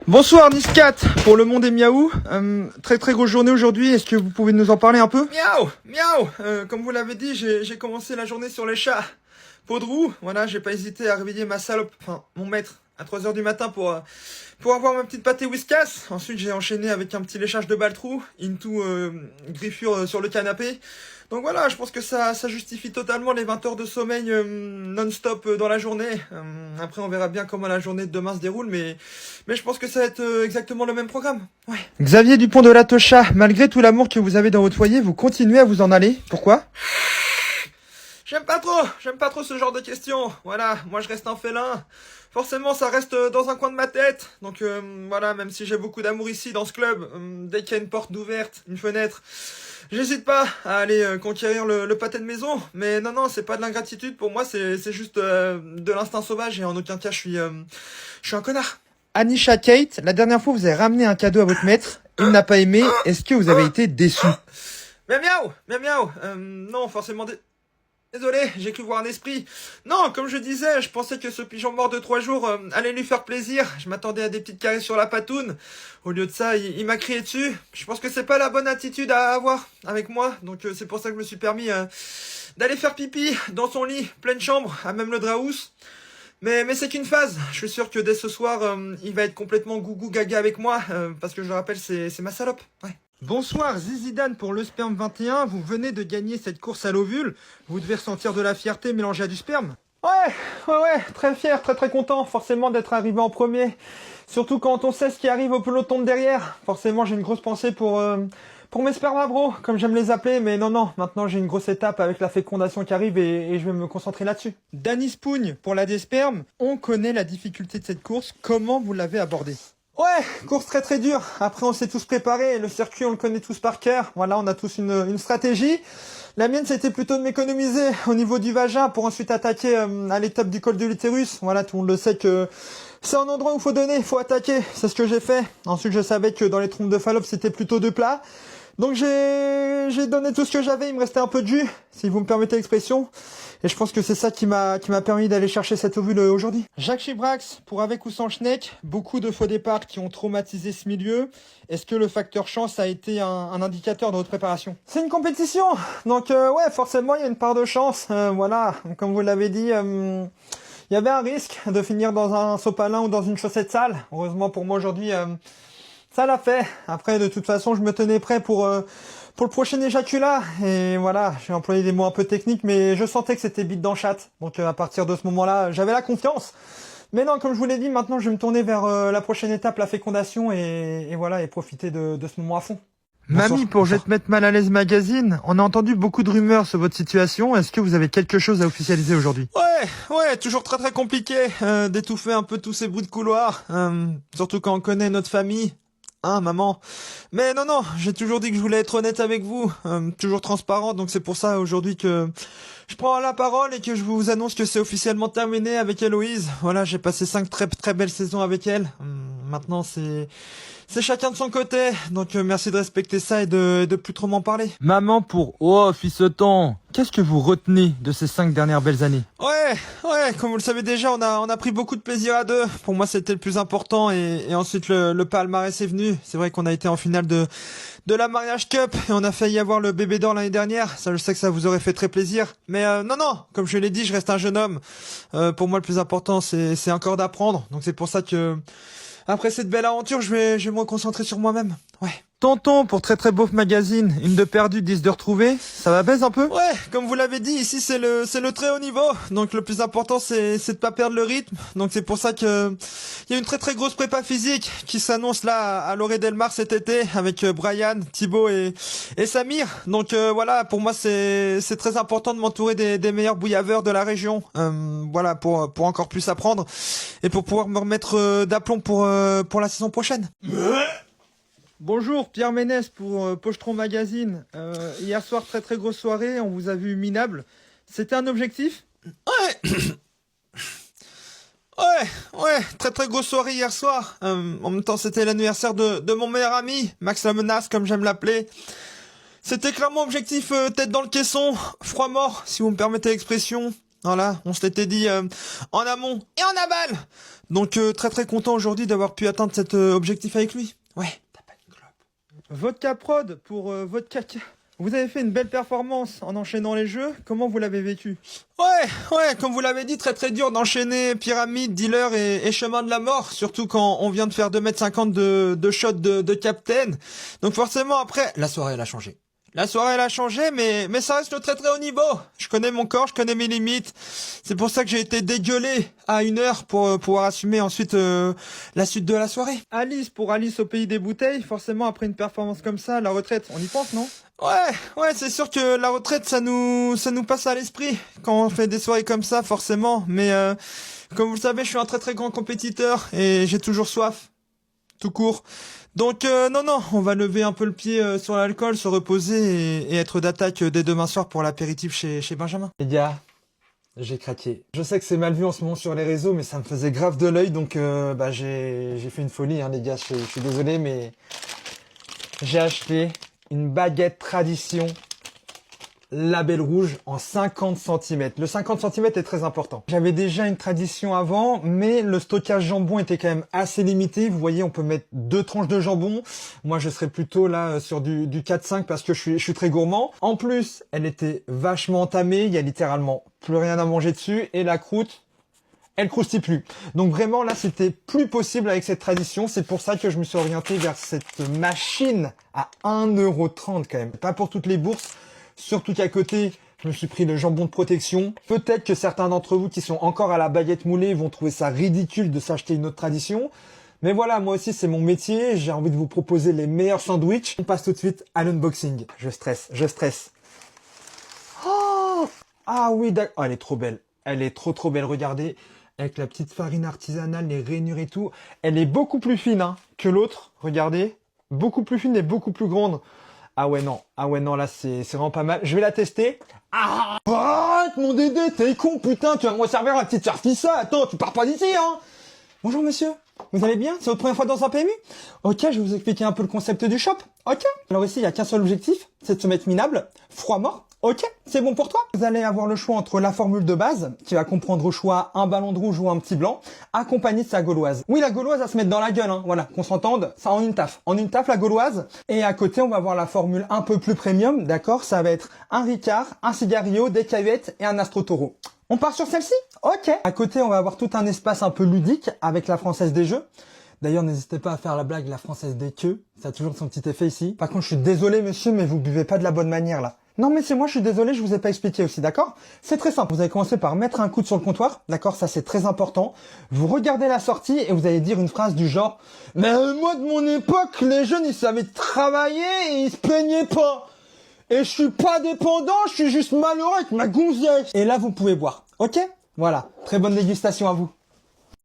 Bonsoir Niscat pour le monde des miaou. Très grosse journée aujourd'hui, est-ce que vous pouvez nous en parler un peu? Miaou, miaou. Comme vous l'avez dit, j'ai commencé la journée sur les chats. Peau de roue, voilà, j'ai pas hésité à réveiller ma salope, enfin mon maître, à 3 heures du matin pour avoir ma petite pâtée whiskas. Ensuite j'ai enchaîné avec un petit léchage de baltrou, into griffure sur le canapé. Donc voilà, je pense que ça justifie totalement les 20 heures de sommeil non-stop dans la journée. Après on verra bien comment la journée de demain se déroule, mais je pense que ça va être exactement le même programme. Ouais. Xavier Dupont de la Tocha, malgré tout l'amour que vous avez dans votre foyer, vous continuez à vous en aller. Pourquoi? J'aime pas trop ce genre de questions. Voilà, moi je reste un félin. Forcément, ça reste dans un coin de ma tête. Donc voilà, même si j'ai beaucoup d'amour ici dans ce club, dès qu'il y a une porte ouverte, une fenêtre, j'hésite pas à aller conquérir le pâté de maison. Mais non, c'est pas de l'ingratitude. Pour moi, c'est juste de l'instinct sauvage et en aucun cas, je suis un connard. Anisha Kate, la dernière fois vous avez ramené un cadeau à votre maître, il n'a pas aimé, est-ce que vous avez été déçu? Miaou. Non, forcément. Désolé, j'ai cru voir un esprit. Non, comme je disais, je pensais que ce pigeon mort de 3 jours allait lui faire plaisir. Je m'attendais à des petites caresses sur la patoune. Au lieu de ça, il m'a crié dessus. Je pense que c'est pas la bonne attitude à avoir avec moi. Donc c'est pour ça que je me suis permis d'aller faire pipi dans son lit, pleine chambre, à même le draous. Mais c'est qu'une phase. Je suis sûr que dès ce soir, il va être complètement gougou gaga avec moi. Parce que je le rappelle, c'est ma salope. Ouais. Bonsoir Zizidane pour le sperme 21, vous venez de gagner cette course à l'ovule, vous devez ressentir de la fierté mélangée à du sperme. Ouais, très fier, très content, forcément d'être arrivé en premier. Surtout quand on sait ce qui arrive au peloton de derrière. Forcément, j'ai une grosse pensée pour mes spermabros, comme j'aime les appeler, mais non, maintenant j'ai une grosse étape avec la fécondation qui arrive et je vais me concentrer là-dessus. Danny Spougne pour la Desperme, on connaît la difficulté de cette course, comment vous l'avez abordée? Ouais, course très dure. Après, on s'est tous préparés. Le circuit, on le connaît tous par cœur. Voilà, on a tous une stratégie. La mienne, c'était plutôt de m'économiser au niveau du vagin pour ensuite attaquer à l'étape du col de l'utérus. Voilà, tout le monde le sait que c'est un endroit où il faut donner, il faut attaquer. C'est ce que j'ai fait. Ensuite, je savais que dans les trompes de Fallope, c'était plutôt de plat. Donc j'ai donné tout ce que j'avais, il me restait un peu de jus, si vous me permettez l'expression. Et je pense que c'est ça qui m'a permis d'aller chercher cet ovule aujourd'hui. Jacques Chibrax, pour avec ou sans Schneck, beaucoup de faux départs qui ont traumatisé ce milieu. Est-ce que le facteur chance a été un indicateur de votre préparation? C'est une compétition, donc ouais, forcément il y a une part de chance. Voilà, comme vous l'avez dit, il y avait un risque de finir dans un sopalin ou dans une chaussette sale. Heureusement pour moi aujourd'hui, ça l'a fait. Après, de toute façon, je me tenais prêt pour le prochain éjaculat. Et voilà, j'ai employé des mots un peu techniques, mais je sentais que c'était bite dans chatte. Donc à partir de ce moment-là, j'avais la confiance. Mais non, comme je vous l'ai dit, maintenant je vais me tourner vers la prochaine étape, la fécondation, et voilà, et profiter de ce moment à fond. Mamie, pour Je vais te mettre mal à l'aise magazine, on a entendu beaucoup de rumeurs sur votre situation. Est-ce que vous avez quelque chose à officialiser aujourd'hui? Ouais, toujours très compliqué d'étouffer un peu tous ces bruits de couloir. Surtout quand on connaît notre famille. Hein, maman. Mais non, j'ai toujours dit que je voulais être honnête avec vous, toujours transparent, donc c'est pour ça aujourd'hui que je prends la parole et que je vous annonce que c'est officiellement terminé avec Héloïse. Voilà, j'ai passé 5 très belles saisons avec elle. Maintenant, c'est chacun de son côté, donc merci de respecter ça et de plus trop m'en parler. Maman pour Oh, fisseton, qu'est-ce que vous retenez de ces 5 dernières belles années? Ouais, comme vous le savez déjà, on a pris beaucoup de plaisir à deux. Pour moi, c'était le plus important et ensuite le palmarès est venu. C'est vrai qu'on a été en finale de la Mariage Cup et on a failli avoir le bébé d'or l'année dernière. Ça, je sais que ça vous aurait fait très plaisir. Mais non, comme je l'ai dit, je reste un jeune homme. Pour moi, le plus important, c'est encore d'apprendre. Donc c'est pour ça que après cette belle aventure, je vais me concentrer sur moi-même. Ouais. Tonton pour Très Beauf magazine, une de perdue, 10 de retrouvée, ça va baise un peu? Ouais, comme vous l'avez dit, ici c'est le très haut niveau. Donc le plus important c'est de pas perdre le rythme. Donc c'est pour ça que il y a une très grosse prépa physique qui s'annonce là à Loré Delmar cet été avec Brian, Thibaut et Samir. Donc voilà, pour moi c'est très important de m'entourer des meilleurs bouillaveurs de la région. Voilà pour encore plus apprendre et pour pouvoir me remettre d'aplomb pour la saison prochaine. Bonjour, Pierre Ménès pour Pochetron Magazine. Hier soir, très grosse soirée, on vous a vu minable. C'était un objectif? Ouais, très grosse soirée hier soir. En même temps, c'était l'anniversaire de mon meilleur ami, Max la Menace, comme j'aime l'appeler. C'était clairement objectif tête dans le caisson, froid mort, si vous me permettez l'expression. Voilà, on se l'était dit en amont et en aval. Donc très très content aujourd'hui d'avoir pu atteindre cet objectif avec lui. Ouais, t'as pas une clope. Vodka Prod pour Vodka. Vous avez fait une belle performance en enchaînant les jeux. Comment vous l'avez vécu? Ouais, comme vous l'avez dit, très très dur d'enchaîner pyramide, dealer et chemin de la mort, surtout quand on vient de faire 2,50 m de shot de captain. Donc forcément après, la soirée elle a changé. La soirée elle a changé, mais ça reste le très très haut niveau. Je connais mon corps, je connais mes limites. C'est pour ça que j'ai été dégueulé à 1 heure pour pouvoir assumer ensuite la suite de la soirée. Alice pour Alice au pays des bouteilles. Forcément, après une performance comme ça, la retraite, on y pense, non? Ouais, c'est sûr que la retraite, ça nous passe à l'esprit quand on fait des soirées comme ça, forcément. Mais comme vous le savez, je suis un très très grand compétiteur et j'ai toujours soif, tout court. Donc non, on va lever un peu le pied sur l'alcool, se reposer et être d'attaque dès demain soir pour l'apéritif chez Benjamin. Les gars, j'ai craqué. Je sais que c'est mal vu en ce moment sur les réseaux, mais ça me faisait grave de l'œil, donc j'ai fait une folie, hein, les gars. Je suis désolé, mais j'ai acheté une baguette tradition label rouge en 50 cm. Le 50 cm est très important. J'avais déjà une tradition avant, mais le stockage jambon était quand même assez limité. Vous voyez, on peut mettre 2 tranches de jambon. Moi, je serais plutôt là sur du 4-5 parce que je suis très gourmand. En plus, elle était vachement entamée. Il y a littéralement plus rien à manger dessus. Et la croûte, elle croustille plus. Donc vraiment là, c'était plus possible avec cette tradition. C'est pour ça que je me suis orienté vers cette machine à 1,30 € quand même. Pas pour toutes les bourses. Surtout qu'à côté, je me suis pris le jambon de protection. Peut-être que certains d'entre vous qui sont encore à la baguette moulée vont trouver ça ridicule de s'acheter une autre tradition. Mais voilà, moi aussi, c'est mon métier. J'ai envie de vous proposer les meilleurs sandwichs. On passe tout de suite à l'unboxing. Je stresse. Oh, ah oui, d'accord. Oh, elle est trop belle. Elle est trop belle. Regardez. Avec la petite farine artisanale, les rainures et tout. Elle est beaucoup plus fine hein, que l'autre. Regardez. Beaucoup plus fine et beaucoup plus grande. Ah ouais, non, là, c'est vraiment pas mal. Je vais la tester. Ah, arrête, mon Dédé, t'es con, putain, tu vas me servir la petite farfissa. Attends, tu pars pas d'ici, hein. Bonjour, monsieur. Vous allez bien? C'est votre première fois dans un PMU? Ok, je vais vous expliquer un peu le concept du shop. Ok. Alors ici, il n'y a qu'un seul objectif, c'est de se mettre minable, froid mort. Ok, c'est bon pour toi? Vous allez avoir le choix entre la formule de base, qui va comprendre au choix un ballon de rouge ou un petit blanc, accompagné de sa gauloise. Oui, la gauloise va se mettre dans la gueule, hein. Voilà, qu'on s'entende, ça en une taf. En une taf, la gauloise. Et à côté, on va avoir la formule un peu plus premium, d'accord? Ça va être un Ricard, un Cigario, des cahuètes et un Astro Toro. On part sur celle-ci? Ok. À côté, on va avoir tout un espace un peu ludique avec la Française des Jeux. D'ailleurs, n'hésitez pas à faire la blague, la Française des queues. Ça a toujours son petit effet ici. Par contre, je suis désolé, monsieur, mais vous buvez pas de la bonne manière, là. Non, mais c'est moi, je suis désolé, je vous ai pas expliqué aussi, d'accord? C'est très simple. Vous allez commencer par mettre un coude sur le comptoir, d'accord? Ça, c'est très important. Vous regardez la sortie et vous allez dire une phrase du genre « Mais moi, de mon époque, les jeunes, ils savaient travailler et ils se plaignaient pas. Et je suis pas dépendant, je suis juste malheureux avec ma gonzesse. » Et là, vous pouvez boire, ok? Voilà. Très bonne dégustation à vous.